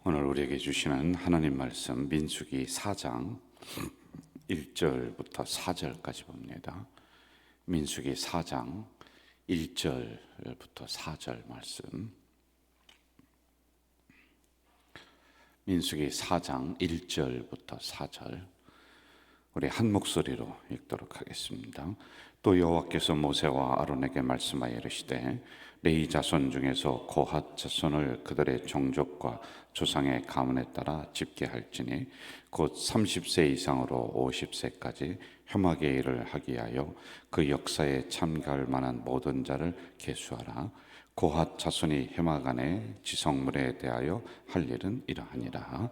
오늘 우리에게 주시는 하나님 말씀 민수기 4장 1절부터 4절까지 봅니다. 민수기 4장 1절부터 4절 말씀. 민수기 4장 1절부터 4절 우리 한 목소리로 읽도록 하겠습니다. 또 여호와께서 모세와 아론에게 말씀하여 이르시되 레위 자손 중에서 고핫 자손을 그들의 종족과 조상의 가문에 따라 집계할지니 곧 30세 이상으로 50세까지 혐악의 일을 하게 하여 그 역사에 참가할 만한 모든 자를 계수하라. 고핫 자손이 혐악 안에 지성물에 대하여 할 일은 이러하니라.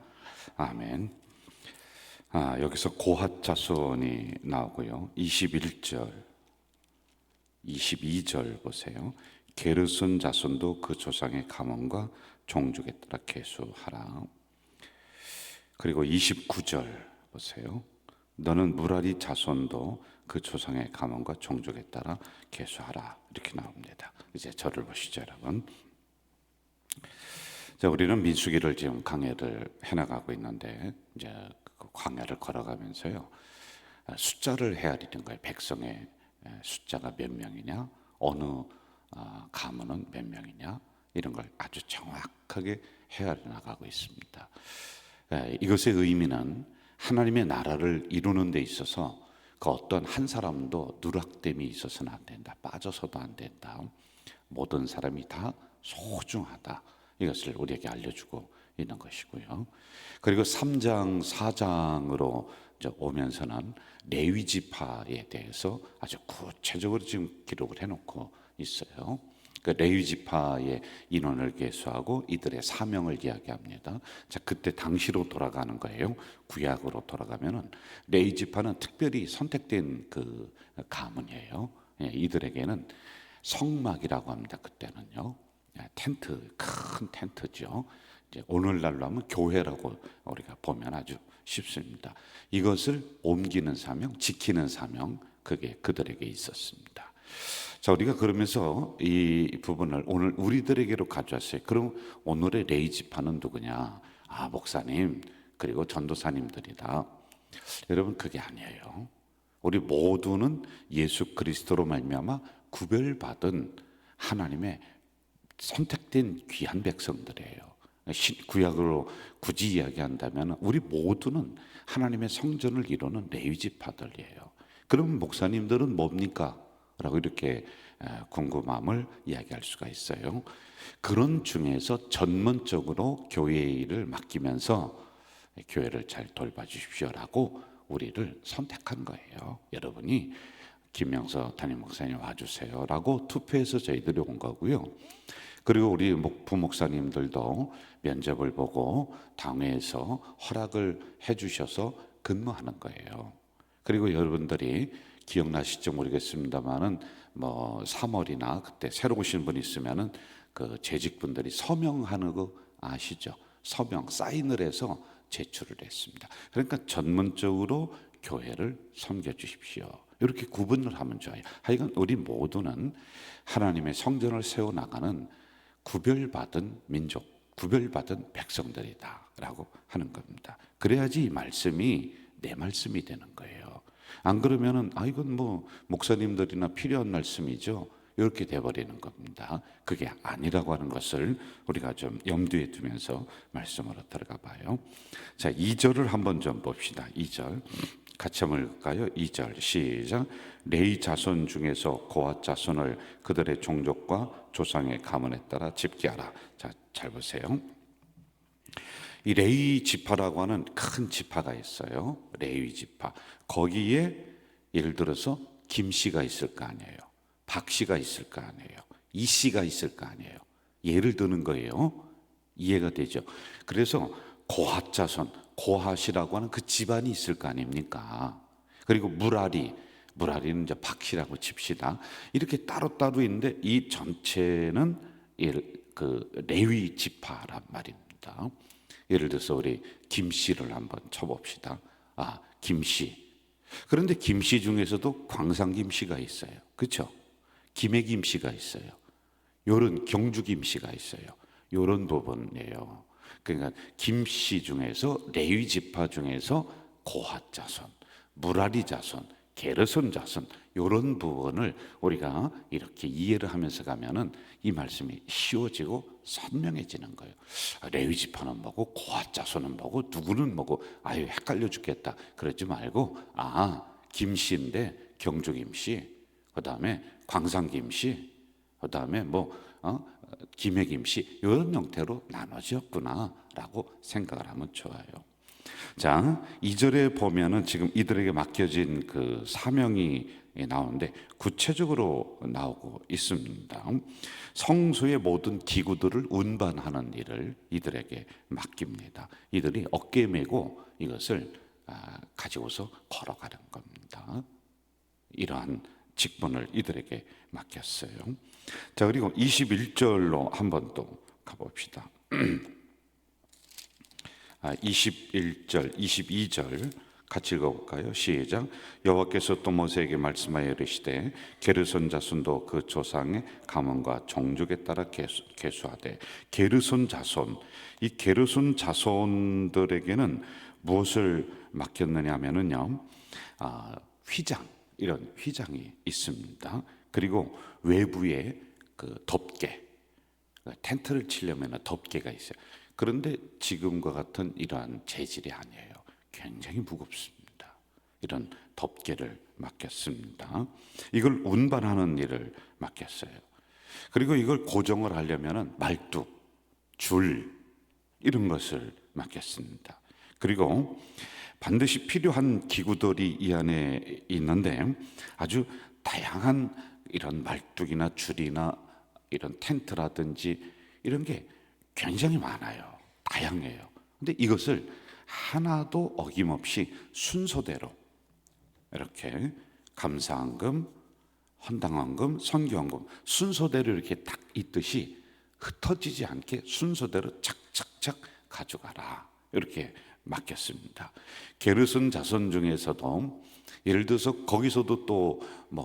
아멘. 여기서 고핫 자손이 나오고요. 21절, 22절 보세요. 게르손 자손도 그 조상의 가문과 종족에 따라 계수하라. 그리고 29절 보세요. 너는 무라리 자손도 그 조상의 가문과 종족에 따라 계수하라. 이렇게 나옵니다. 이제 저를 보시죠, 여러분. 자, 우리는 민수기를 지금 강해를 해나가고 있는데 이제 그 광야를 걸어가면서요, 숫자를 헤아리는 거예요. 백성의 숫자가 몇 명이냐, 어느 가문은 몇 명이냐, 이런 걸 아주 정확하게 헤아려 나가고 있습니다. 이것의 의미는 하나님의 나라를 이루는 데 있어서 그 어떤 한 사람도 누락됨이 있어서는 안 된다, 빠져서도 안 된다, 모든 사람이 다 소중하다, 이것을 우리에게 알려주고 있는 것이고요. 그리고 3장 4장으로 오면서는 레위 지파에 대해서 아주 구체적으로 지금 기록을 해놓고 있어요. 그 레위 지파의 인원을 계수하고 이들의 사명을 이야기합니다. 자, 그때 당시로 돌아가는 거예요. 구약으로 돌아가면은 레위 지파는 특별히 선택된 그 가문이에요. 이들에게는 성막이라고 합니다. 그때는요. 텐트, 큰 텐트죠. 이제 오늘날로 하면 교회라고 우리가 보면 아주 쉽습니다. 이것을 옮기는 사명, 지키는 사명, 그게 그들에게 있었습니다. 자, 우리가 그러면서 이 부분을 오늘 우리들에게로 가져왔어요. 그럼 오늘의 레위 지파는 누구냐? 목사님, 그리고 전도사님들이다. 여러분, 그게 아니에요. 우리 모두는 예수 그리스도로 말미암아 구별받은 하나님의 선택된 귀한 백성들이에요. 구약으로 굳이 이야기한다면 우리 모두는 하나님의 성전을 이루는 레위 지파들이에요. 그럼 목사님들은 뭡니까? 라고 이렇게 궁금함을 이야기할 수가 있어요. 그런 중에서 전문적으로 교회의 일을 맡기면서 교회를 잘 돌봐주십시오라고 우리를 선택한 거예요. 여러분이 김명서 담임 목사님 와주세요 라고 투표해서 저희들이 온 거고요. 그리고 우리 부목사님들도 면접을 보고 당회에서 허락을 해주셔서 근무하는 거예요. 그리고 여러분들이 기억나실지 모르겠습니다만은 3월이나 그때 새로 오신 분 있으면은 그 재직분들이 서명하는 거 아시죠? 서명 사인을 해서 제출을 했습니다. 그러니까 전문적으로 교회를 섬겨 주십시오. 이렇게 구분을 하면 좋아요. 하여간 우리 모두는 하나님의 성전을 세워 나가는 구별받은 민족, 구별받은 백성들이다라고 하는 겁니다. 그래야지 이 말씀이 내 말씀이 되는 거예요. 안 그러면은 이건 목사님들이나 필요한 말씀이죠, 이렇게 돼버리는 겁니다. 그게 아니라고 하는 것을 우리가 좀 염두에 두면서 말씀으로 들어가 봐요. 자, 2절을 한번 좀 봅시다. 2절 같이 한번 읽을까요? 2절 시작. 레위 자손 중에서 고핫 자손을 그들의 종족과 조상의 가문에 따라 집계하라. 자, 잘 보세요. 이 레위 지파라고 하는 큰 지파가 있어요. 레위 지파. 거기에 예를 들어서 김 씨가 있을 거 아니에요. 박 씨가 있을 거 아니에요. 이 씨가 있을 거 아니에요. 예를 드는 거예요. 이해가 되죠? 그래서 고핫 자손, 고핫이라고 하는 그 집안이 있을 거 아닙니까? 그리고 무라리는 이제 박 씨라고 칩시다. 이렇게 따로따로 있는데 이 전체는 그 레위 지파란 말입니다. 예를 들어서 우리 김 씨를 한번 쳐봅시다. 김 씨. 그런데 김 씨 중에서도 광산 김 씨가 있어요. 그렇죠? 김해 김 씨가 있어요. 요런 경주 김 씨가 있어요. 요런 부분이에요. 그러니까 김씨 중에서 레위 지파 중에서 고핫 자손, 무라리 자손, 게르손 자손 이런 부분을 우리가 이렇게 이해를 하면서 가면은 이 말씀이 쉬워지고 선명해지는 거예요. 레위 지파는 뭐고 고핫 자손은 뭐고 누구는 뭐고 아유 헷갈려 죽겠다 그러지 말고 김씨인데 경주 김씨, 그다음에 광산 김씨, 그다음에 김해 김씨 이런 형태로 나눠졌구나라고 생각을 하면 좋아요. 자, 2절에 보면은 지금 이들에게 맡겨진 그 사명이 나오는데 구체적으로 나오고 있습니다. 성소의 모든 기구들을 운반하는 일을 이들에게 맡깁니다. 이들이 어깨에 메고 이것을 가지고서 걸어가는 겁니다. 이러한 직분을 이들에게 맡겼어요. 자, 그리고 21절로 한번 또 가봅시다. 21절, 22절 같이 읽어볼까요? 시작. 여호와께서 또 모세에게 말씀하여 이르시되 게르손 자손도 그 조상의 가문과 종족에 따라 계수하되. 게르손 자손, 이 게르손 자손들에게는 무엇을 맡겼느냐 하면은요, 휘장, 이런 휘장이 있습니다. 그리고 외부에 그 덮개, 텐트를 치려면 덮개가 있어요. 그런데 지금과 같은 이러한 재질이 아니에요. 굉장히 무겁습니다. 이런 덮개를 맡겼습니다. 이걸 운반하는 일을 맡겼어요. 그리고 이걸 고정을 하려면 말뚝, 줄 이런 것을 맡겼습니다. 그리고 반드시 필요한 기구들이 이 안에 있는데 아주 다양한 이런 말뚝이나 줄이나 이런 텐트라든지 이런 게 굉장히 많아요. 다양해요. 근데 이것을 하나도 어김없이 순서대로 이렇게 감사헌금, 헌당헌금, 선교헌금 순서대로 이렇게 딱 있듯이 흩어지지 않게 순서대로 착착착 가져가라 이렇게 맡겼습니다. 게르손 자손 중에서도 예를 들어서 거기서도 또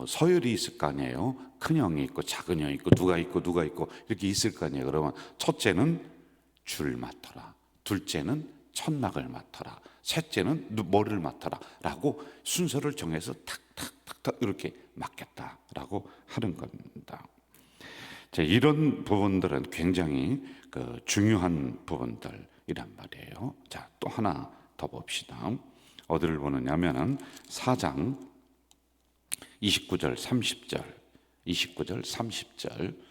서열이 있을 거 아니에요. 큰 형이 있고 작은 형이 있고 누가 있고 이렇게 있을 거 아니에요. 그러면 첫째는 줄 맡아라, 둘째는 천막을 맡아라, 셋째는 뭐를 맡아라 라고 순서를 정해서 탁탁탁탁 이렇게 맡겼다라고 하는 겁니다. 자, 이런 부분들은 굉장히 중요한 부분들이란 말이에요. 자, 또 하나 더 봅시다. 어디를 보느냐면은 4장 29절 30절 29절 30절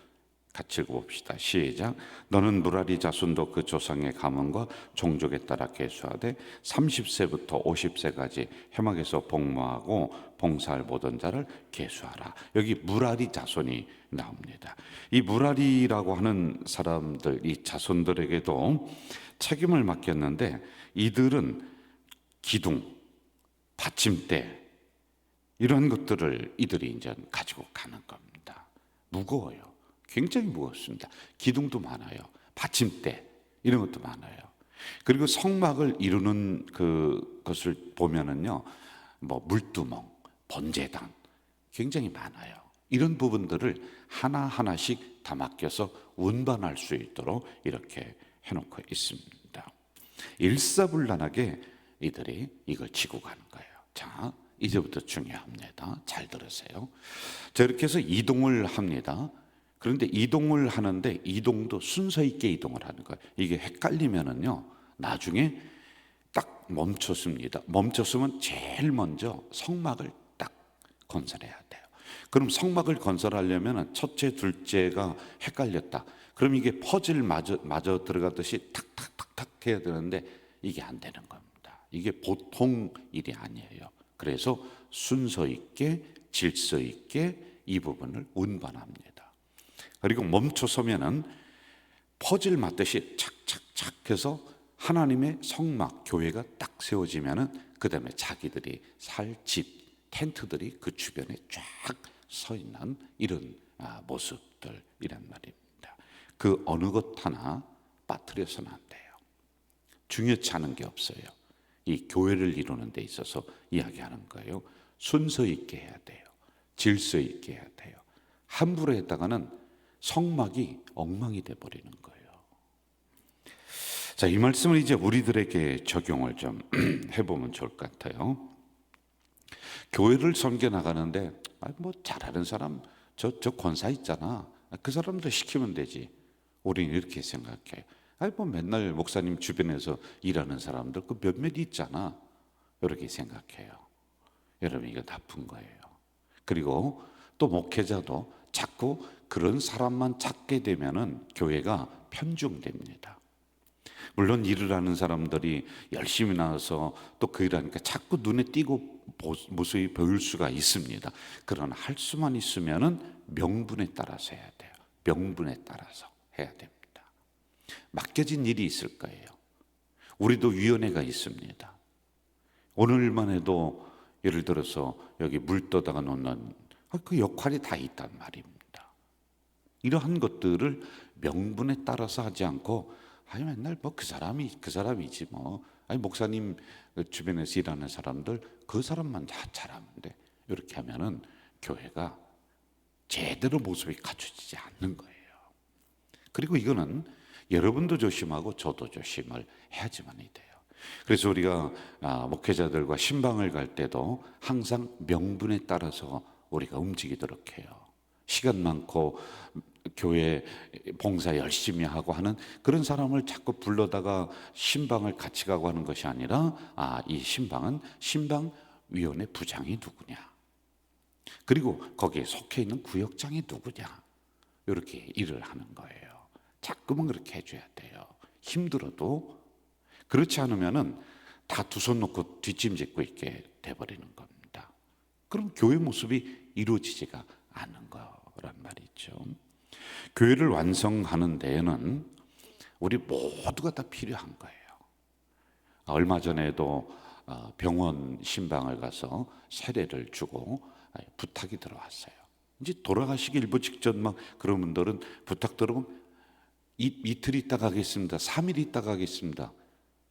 같이 읽어봅시다. 시작. 너는 무라리 자손도 그 조상의 가문과 종족에 따라 계수하되 30세부터 50세까지 회막에서 복무하고 봉사할 모든 자를 계수하라. 여기 무라리 자손이 나옵니다. 이 무라리라고 하는 사람들, 이 자손들에게도 책임을 맡겼는데 이들은 기둥, 받침대 이런 것들을 이들이 이제 가지고 가는 겁니다. 무거워요. 굉장히 무겁습니다. 기둥도 많아요. 받침대 이런 것도 많아요. 그리고 성막을 이루는 그것을 보면은요, 물두멍, 번제단 굉장히 많아요. 이런 부분들을 하나하나씩 다 맡겨서 운반할 수 있도록 이렇게 해놓고 있습니다. 일사불란하게 이들이 이걸 지고 가는 거예요. 자, 이제부터 중요합니다. 잘 들으세요. 자, 이렇게 해서 이동을 합니다. 그런데 이동을 하는데 이동도 순서 있게 이동을 하는 거예요. 이게 헷갈리면은요, 나중에 딱 멈췄습니다. 멈췄으면 제일 먼저 성막을 딱 건설해야 돼요. 그럼 성막을 건설하려면 첫째, 둘째가 헷갈렸다. 그럼 이게 퍼즐 마저 들어가듯이 탁탁탁탁 해야 되는데 이게 안 되는 겁니다. 이게 보통 일이 아니에요. 그래서 순서 있게 질서 있게 이 부분을 운반합니다. 그리고 멈춰서면은 퍼즐 맞듯이 착착착 해서 하나님의 성막 교회가 딱 세워지면은 그 다음에 자기들이 살 집 텐트들이 그 주변에 쫙 서 있는 이런 모습들이란 말입니다. 그 어느 것 하나 빠뜨려서는 안 돼요. 중요치 않은 게 없어요. 이 교회를 이루는 데 있어서 이야기하는 거예요. 순서 있게 해야 돼요. 질서 있게 해야 돼요. 함부로 했다가는 성막이 엉망이 돼버리는 거예요. 자, 이 말씀을 이제 우리들에게 적용을 좀 해보면 좋을 것 같아요. 교회를 섬겨 나가는데 뭐 잘하는 사람 저 권사 있잖아. 그 사람도 시키면 되지. 우리는 이렇게 생각해. 뭐 맨날 목사님 주변에서 일하는 사람들 그 몇몇 있잖아. 이렇게 생각해요. 여러분, 이거 나쁜 거예요. 그리고 또 목회자도 자꾸 그런 사람만 찾게 되면은 교회가 편중됩니다. 물론 일을 하는 사람들이 열심히 나와서 또 그 일하니까 자꾸 눈에 띄고 모습이 보일 수가 있습니다. 그러나 할 수만 있으면은 명분에 따라서 해야 돼요. 명분에 따라서 해야 됩니다. 맡겨진 일이 있을 거예요. 우리도 위원회가 있습니다. 오늘만 해도 예를 들어서 여기 물 떠다가 놓는 그 역할이 다 있단 말입니다. 이러한 것들을 명분에 따라서 하지 않고 맨날 뭐 그 사람이지 뭐 목사님 주변에서 일하는 사람들 그 사람만 다 잘하면 돼. 이렇게 하면은 교회가 제대로 모습이 갖춰지지 않는 거예요. 그리고 이거는 여러분도 조심하고 저도 조심을 해야지만이 돼요. 그래서 우리가 목회자들과 신방을 갈 때도 항상 명분에 따라서 우리가 움직이도록 해요. 시간 많고 교회 봉사 열심히 하고 하는 그런 사람을 자꾸 불러다가 신방을 같이 가고 하는 것이 아니라 이 신방은 신방위원회 부장이 누구냐, 그리고 거기에 속해 있는 구역장이 누구냐, 이렇게 일을 하는 거예요. 자꾸만 그렇게 해줘야 돼요. 힘들어도. 그렇지 않으면은 다 두 손 놓고 뒷짐짓고 있게 돼버리는 겁니다. 그럼 교회 모습이 이루어지지가 않는 거란 말이죠. 교회를 완성하는 데에는 우리 모두가 다 필요한 거예요. 얼마 전에도 병원 신방을 가서 세례를 주고 부탁이 들어왔어요. 이제 돌아가시기 일부 직전 막 그런 분들은 부탁 들어오면 이틀 있다 가겠습니다. 3일 있다 가겠습니다.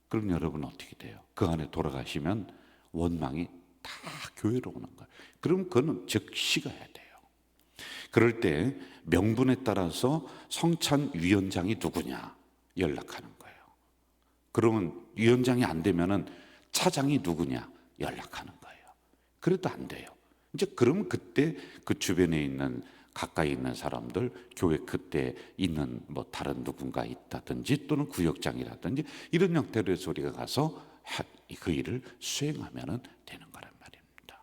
그럼 여러분 어떻게 돼요? 그 안에 돌아가시면 원망이 다 교회로 오는 거예요. 그럼 그거는 즉시 가야 돼요. 그럴 때 명분에 따라서 성찬 위원장이 누구냐 연락하는 거예요. 그러면 위원장이 안 되면은 차장이 누구냐 연락하는 거예요. 그래도 안 돼요. 이제 그러면 그때 그 주변에 있는 가까이 있는 사람들, 교회 그때 있는 뭐 다른 누군가 있다든지 또는 구역장이라든지 이런 형태로 해서 우리가 가서 그 일을 수행하면 되는 거란 말입니다.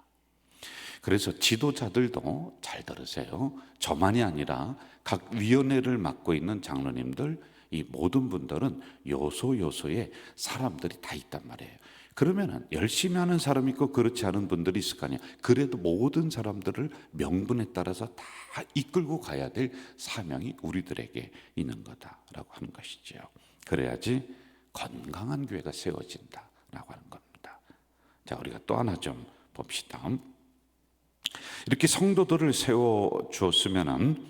그래서 지도자들도 잘 들으세요. 저만이 아니라 각 위원회를 맡고 있는 장로님들, 이 모든 분들은 요소요소에 사람들이 다 있단 말이에요. 그러면은 열심히 하는 사람이 있고 그렇지 않은 분들이 있을 거 아니에요. 그래도 모든 사람들을 명분에 따라서 다 이끌고 가야 될 사명이 우리들에게 있는 거다라고 하는 것이죠. 그래야지 건강한 교회가 세워진다라고 하는 겁니다. 자, 우리가 또 하나 좀 봅시다. 이렇게 성도들을 세워 주었으면은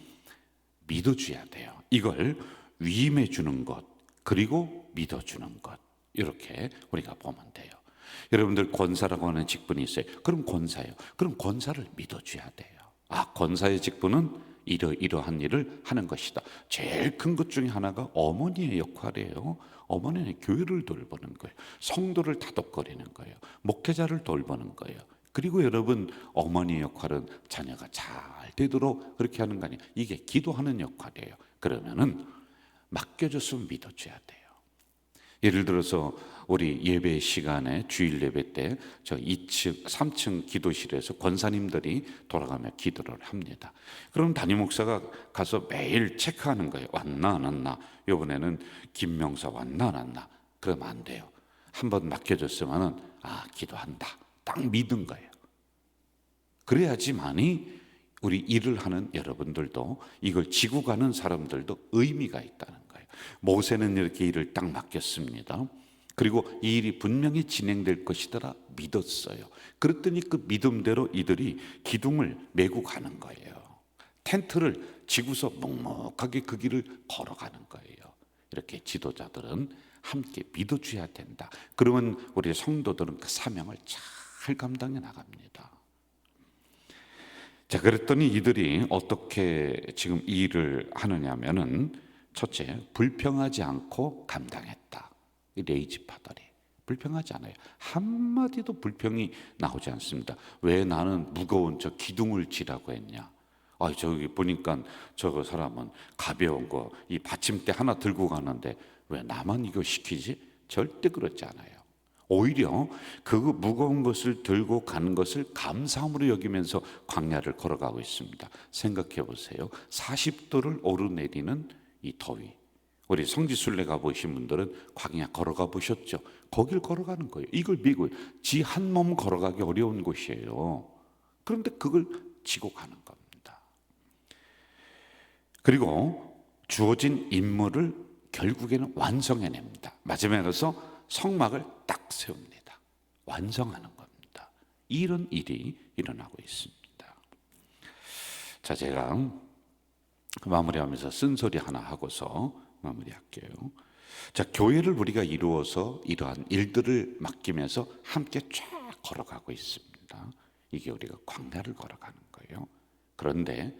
믿어줘야 돼요. 이걸 위임해 주는 것, 그리고 믿어주는 것, 이렇게 우리가 보면 돼요. 여러분들 권사라고 하는 직분이 있어요. 그럼 권사예요. 그럼 권사를 믿어줘야 돼요. 권사의 직분은 이러한 일을 하는 것이다. 제일 큰 것 중에 하나가 어머니의 역할이에요. 어머니는 교회를 돌보는 거예요. 성도를 다독거리는 거예요. 목회자를 돌보는 거예요. 그리고 여러분, 어머니의 역할은 자녀가 잘 되도록 그렇게 하는 거 아니에요. 이게 기도하는 역할이에요. 그러면은 맡겨줬으면 믿어줘야 돼요. 예를 들어서 우리 예배 시간에 주일 예배 때 저 2층, 3층 기도실에서 권사님들이 돌아가며 기도를 합니다. 그럼 담임 목사가 가서 매일 체크하는 거예요. 왔나 안 왔나? 이번에는 김명사 왔나 안 왔나? 그러면 안 돼요. 한번 맡겨줬으면은 기도한다. 딱 믿은 거예요. 그래야지만이 우리 일을 하는 여러분들도 이걸 지고 가는 사람들도 의미가 있다는 거예요. 모세는 이렇게 일을 딱 맡겼습니다. 그리고 이 일이 분명히 진행될 것이더라 믿었어요. 그랬더니 그 믿음대로 이들이 기둥을 메고 가는 거예요. 텐트를 지고서 묵묵하게 그 길을 걸어가는 거예요. 이렇게 지도자들은 함께 믿어줘야 된다. 그러면 우리 성도들은 그 사명을 잘 감당해 나갑니다. 자, 그랬더니 이들이 어떻게 지금 이 일을 하느냐면은 첫째, 불평하지 않고 감당했다. 이 레이지파들이 불평하지 않아요. 한마디도 불평이 나오지 않습니다. 왜 나는 무거운 저 기둥을 지라고 했냐? 저기 보니까 저 사람은 가벼운 거 이 받침대 하나 들고 가는데 왜 나만 이거 시키지? 절대 그렇지 않아요. 오히려 그 무거운 것을 들고 가는 것을 감사함으로 여기면서 광야를 걸어가고 있습니다. 생각해 보세요. 40도를 오르내리는 이 더위. 우리 성지순례 가보신 분들은 광야 걸어가 보셨죠? 거길 걸어가는 거예요. 이걸 미국 지 한 몸 걸어가기 어려운 곳이에요. 그런데 그걸 지고 가는 겁니다. 그리고 주어진 임무를 결국에는 완성해냅니다. 마지막에 가서 성막을 딱 세웁니다. 완성하는 겁니다. 이런 일이 일어나고 있습니다. 자, 제가 마무리하면서 쓴소리 하나 하고서 마무리할게요. 자, 교회를 우리가 이루어서 이러한 일들을 맡기면서 함께 쫙 걸어가고 있습니다. 이게 우리가 광야를 걸어가는 거예요. 그런데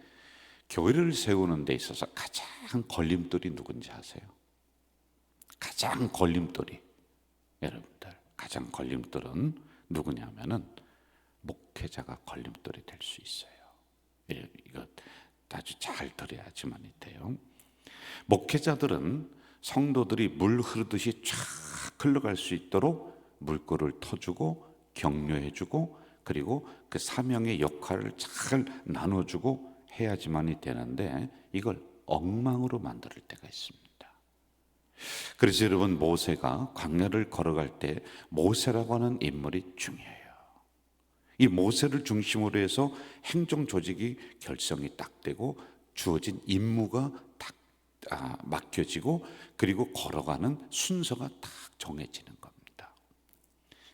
교회를 세우는 데 있어서 가장 걸림돌이 누군지 아세요? 가장 걸림돌이, 여러분들, 가장 걸림돌은 누구냐면은 목회자가 걸림돌이 될 수 있어요. 이거 아주 잘 들어야지만이 돼요. 목회자들은 성도들이 물 흐르듯이 쫙 흘러갈 수 있도록 물꼬를 터주고 격려해주고 그리고 그 사명의 역할을 잘 나눠주고 해야지만이 되는데 이걸 엉망으로 만들 때가 있습니다. 그래서 여러분, 모세가 광야를 걸어갈 때 모세라고 하는 인물이 중요해요. 이 모세를 중심으로 해서 행정 조직이 결성이 딱 되고 주어진 임무가 딱 맡겨지고 그리고 걸어가는 순서가 딱 정해지는 겁니다.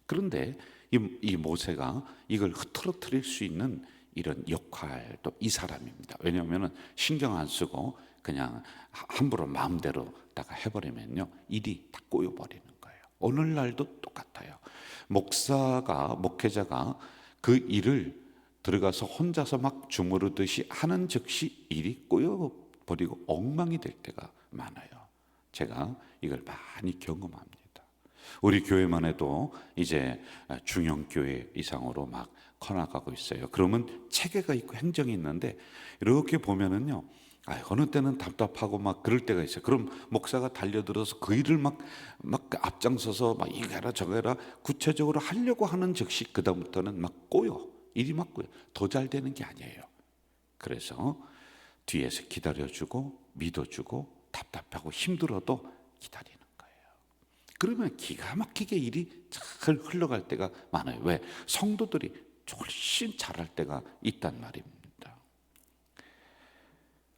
그런데 이 모세가 이걸 흐트러뜨릴 수 있는 이런 역할도 이 사람입니다. 왜냐하면 신경 안 쓰고 그냥 함부로 마음대로 다가 해버리면요 일이 다 꼬여버리는 거예요. 오늘날도 똑같아요. 목회자가 그 일을 들어가서 혼자서 막 주무르듯이 하는 즉시 일이 꼬여버리고 엉망이 될 때가 많아요. 제가 이걸 많이 경험합니다. 우리 교회만 해도 이제 중형교회 이상으로 막 커나가고 있어요. 그러면 체계가 있고 행정이 있는데 이렇게 보면은요, 어느 때는 답답하고 막 그럴 때가 있어요. 그럼 목사가 달려들어서 그 일을 막 앞장서서 막 이거 해라 저거 해라 구체적으로 하려고 하는 즉시 그다음부터는 막 꼬여. 일이 막 꼬여. 더 잘 되는 게 아니에요. 그래서 뒤에서 기다려주고 믿어주고 답답하고 힘들어도 기다리는 거예요. 그러면 기가 막히게 일이 잘 흘러갈 때가 많아요. 왜? 성도들이 훨씬 잘할 때가 있단 말입니다.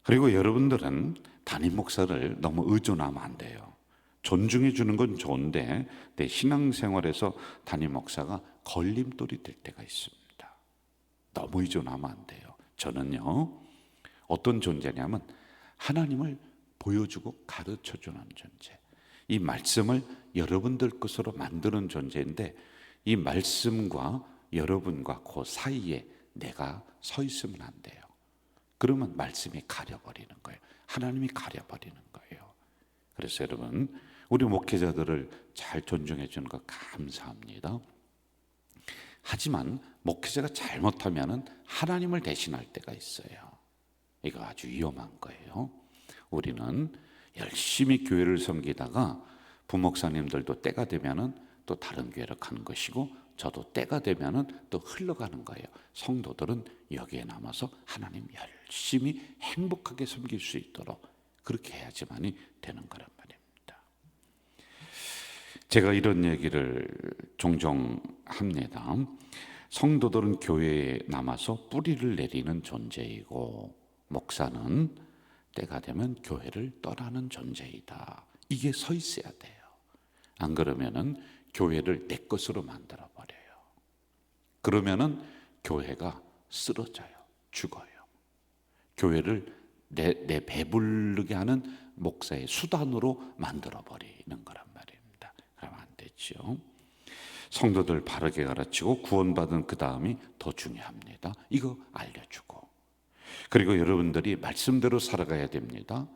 그리고 여러분들은 담임 목사를 너무 의존하면 안 돼요. 존중해 주는 건 좋은데 내 신앙생활에서 담임 목사가 걸림돌이 될 때가 있습니다. 너무 의존하면 안 돼요. 저는요, 어떤 존재냐면 하나님을 보여주고 가르쳐주는 존재, 이 말씀을 여러분들 것으로 만드는 존재인데 이 말씀과 여러분과 그 사이에 내가 서 있으면 안 돼요. 그러면 말씀이 가려버리는 거예요. 하나님이 가려버리는 거예요. 그래서 여러분, 우리 목회자들을 잘 존중해 주는 거 감사합니다. 하지만 목회자가 잘못하면 하나님을 대신할 때가 있어요. 이거 아주 위험한 거예요. 우리는 열심히 교회를 섬기다가 부목사님들도 때가 되면은 또 다른 교회로 가는 것이고 저도 때가 되면은 또 흘러가는 거예요. 성도들은 여기에 남아서 하나님 열심히 행복하게 섬길 수 있도록 그렇게 해야지만이 되는 거란 말입니다. 제가 이런 얘기를 종종 합니다. 성도들은 교회에 남아서 뿌리를 내리는 존재이고 목사는 때가 되면 교회를 떠나는 존재이다. 이게 서 있어야 돼요. 안 그러면은 교회를 내 것으로 만들어 버려요. 그러면은 교회가 쓰러져요. 죽어요. 교회를 내 배부르게 하는 목사의 수단으로 만들어 버리는 거란 말입니다. 그러면 안 되죠. 성도들 바르게 가르치고 구원받은 그 다음이 더 중요합니다. 이거 알려주고 그리고 여러분들이 말씀대로 살아가야 됩니다.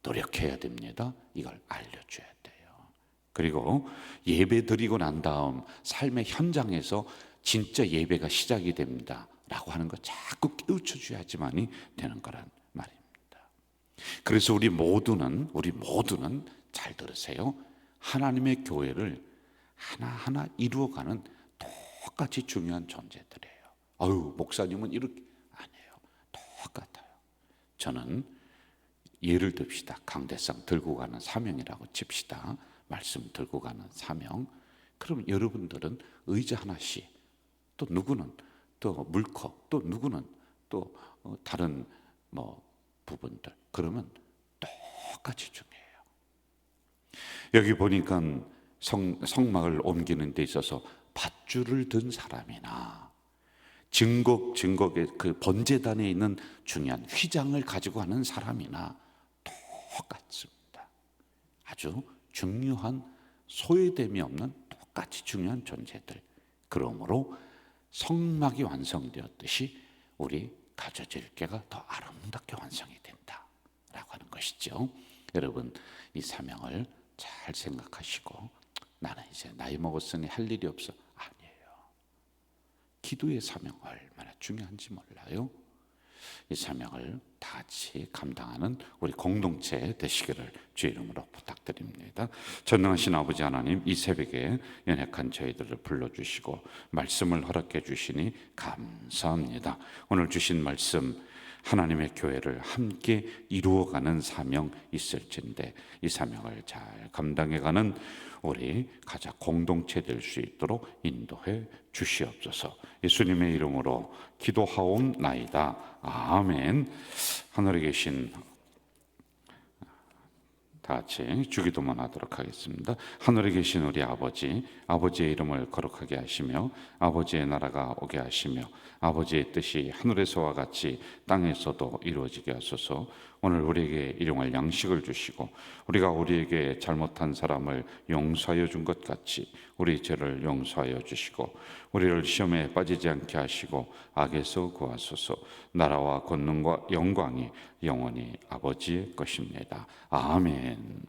노력해야 됩니다. 이걸 알려줘야 돼요. 그리고 예배 드리고 난 다음 삶의 현장에서 진짜 예배가 시작이 됩니다 라고 하는 거 자꾸 깨우쳐 줘야지만이 되는 거란 말입니다. 그래서 우리 모두는 잘 들으세요. 하나님의 교회를 하나하나 이루어가는 똑같이 중요한 존재들이에요. 아유, 목사님은 이렇게 아니에요. 똑같아요. 저는 예를 듭시다. 강대상 들고 가는 사명이라고 칩시다. 말씀 들고 가는 사명. 그럼 여러분들은 의자 하나씩, 또 누구는 또 물컵, 또 누구는 또 다른 부분들, 그러면 똑같이 중요해요. 여기 보니까 성막을 옮기는 데 있어서 밧줄을 든 사람이나 증거의 그 번제단에 있는 중요한 휘장을 가지고 가는 사람이나 똑같습니다. 아주 중요한, 소외됨이 없는 똑같이 중요한 존재들. 그러므로 성막이 완성되었듯이 우리 가져질 게가 더 아름답게 완성이 된다라고 하는 것이죠. 여러분, 이 사명을 잘 생각하시고, 나는 이제 나이 먹었으니 할 일이 없어. 아니에요. 기도의 사명 얼마나 중요한지 몰라요? 이 사명을 다 같이 감당하는 우리 공동체 되시기를 주의 이름으로 부탁드립니다. 전능하신 아버지 하나님, 이 새벽에 연약한 저희들을 불러주시고 말씀을 허락해 주시니 감사합니다. 오늘 주신 말씀, 하나님의 교회를 함께 이루어가는 사명 있을진데 이 사명을 잘 감당해가는 우리 가자 공동체 될 수 있도록 인도해 주시옵소서. 예수님의 이름으로 기도하옵나이다. 아멘. 하늘에 계신, 다 같이 주기도만 하도록 하겠습니다. 하늘에 계신 우리 아버지, 아버지의 이름을 거룩하게 하시며 아버지의 나라가 오게 하시며 아버지의 뜻이 하늘에서와 같이 땅에서도 이루어지게 하소서. 오늘 우리에게 일용할 양식을 주시고 우리가 우리에게 잘못한 사람을 용서하여 준 것 같이 우리 죄를 용서하여 주시고 우리를 시험에 빠지지 않게 하시고 악에서 구하소서. 나라와 권능과 영광이 영원히 아버지의 것입니다. 아멘.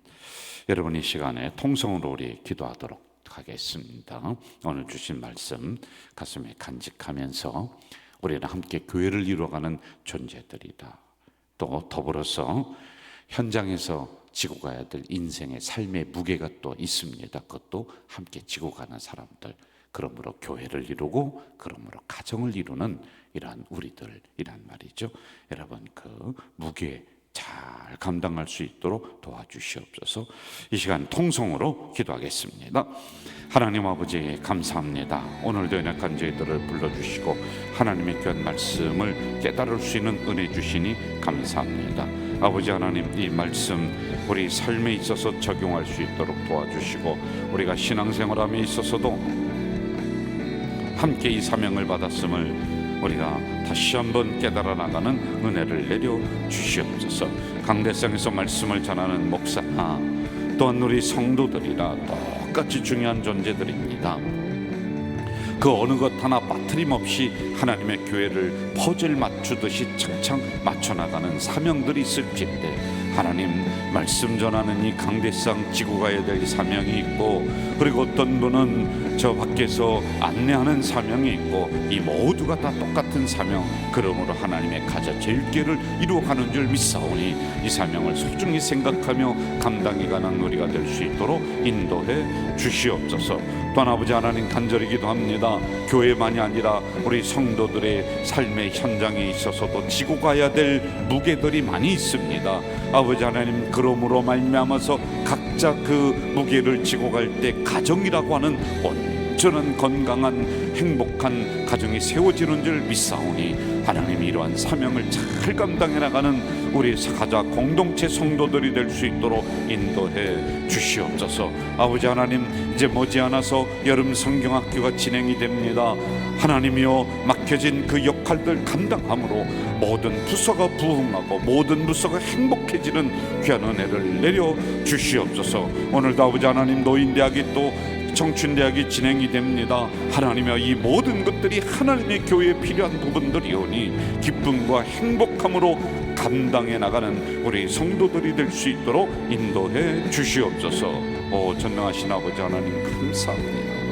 여러분, 이 시간에 통성으로 우리 기도하도록 하겠습니다. 오늘 주신 말씀 가슴에 간직하면서 우리는 함께 교회를 이루어가는 존재들이다. 또 더불어서 현장에서 지고 가야 될 인생의 삶의 무게가 또 있습니다. 그것도 함께 지고 가는 사람들. 그러므로 교회를 이루고 그러므로 가정을 이루는 이러한 우리들이란 말이죠. 여러분, 그 무게 잘 감당할 수 있도록 도와주시옵소서. 이 시간 통성으로 기도하겠습니다. 하나님 아버지, 감사합니다. 오늘도 연약한 저희들을 불러주시고 하나님의 귀한 말씀을 깨달을 수 있는 은혜 주시니 감사합니다. 아버지 하나님, 이 말씀 우리 삶에 있어서 적용할 수 있도록 도와주시고 우리가 신앙생활함에 있어서도 함께 이 사명을 받았음을 우리가 다시 한번 깨달아 나가는 은혜를 내려 주시옵소서. 강대상에서 말씀을 전하는 목사나 또한 우리 성도들이라 똑같이 중요한 존재들입니다. 그 어느 것 하나 빠트림 없이 하나님의 교회를 퍼즐 맞추듯이 착착 맞춰나가는 사명들이 있을진데 하나님, 말씀 전하는 이 강대상 지고 가야 될 사명이 있고 그리고 어떤 분은 저 밖에서 안내하는 사명이 있고 이 모두가 다 똑같은 사명, 그러므로 하나님의 가져질 길을 이루어가는 줄 믿사오니 이 사명을 소중히 생각하며 감당해가는 우리가 될 수 있도록 인도해 주시옵소서. 또한 아버지 하나님, 간절히 기도합니다. 교회만이 아니라 우리 성도들의 삶의 현장에 있어서도 지고 가야 될 무게들이 많이 있습니다. 아버지 하나님, 그러므로 말미암아서 각자 그 무게를 지고 갈 때 가정이라고 하는 온전한 건강한 행복한 가정이 세워지는 줄 믿사오니 하나님, 이러한 사명을 잘 감당해 나가는 우리 가자 공동체 성도들이 될 수 있도록 인도해 주시옵소서. 아버지 하나님, 이제 머지않아서 여름 성경학교가 진행이 됩니다. 하나님이여, 맡겨진 그 역할들 감당함으로 모든 부서가 부흥하고 모든 부서가 행복해지는 귀한 은혜를 내려 주시옵소서. 오늘도 아버지 하나님, 노인대학이 또 청춘대학이 진행이 됩니다. 하나님이여, 이 모든 것들이 하나님의 교회에 필요한 부분들이오니 기쁨과 행복함으로 감당해 나가는 우리 성도들이 될 수 있도록 인도해 주시옵소서. 오 전능하신 아버지 하나님 감사합니다.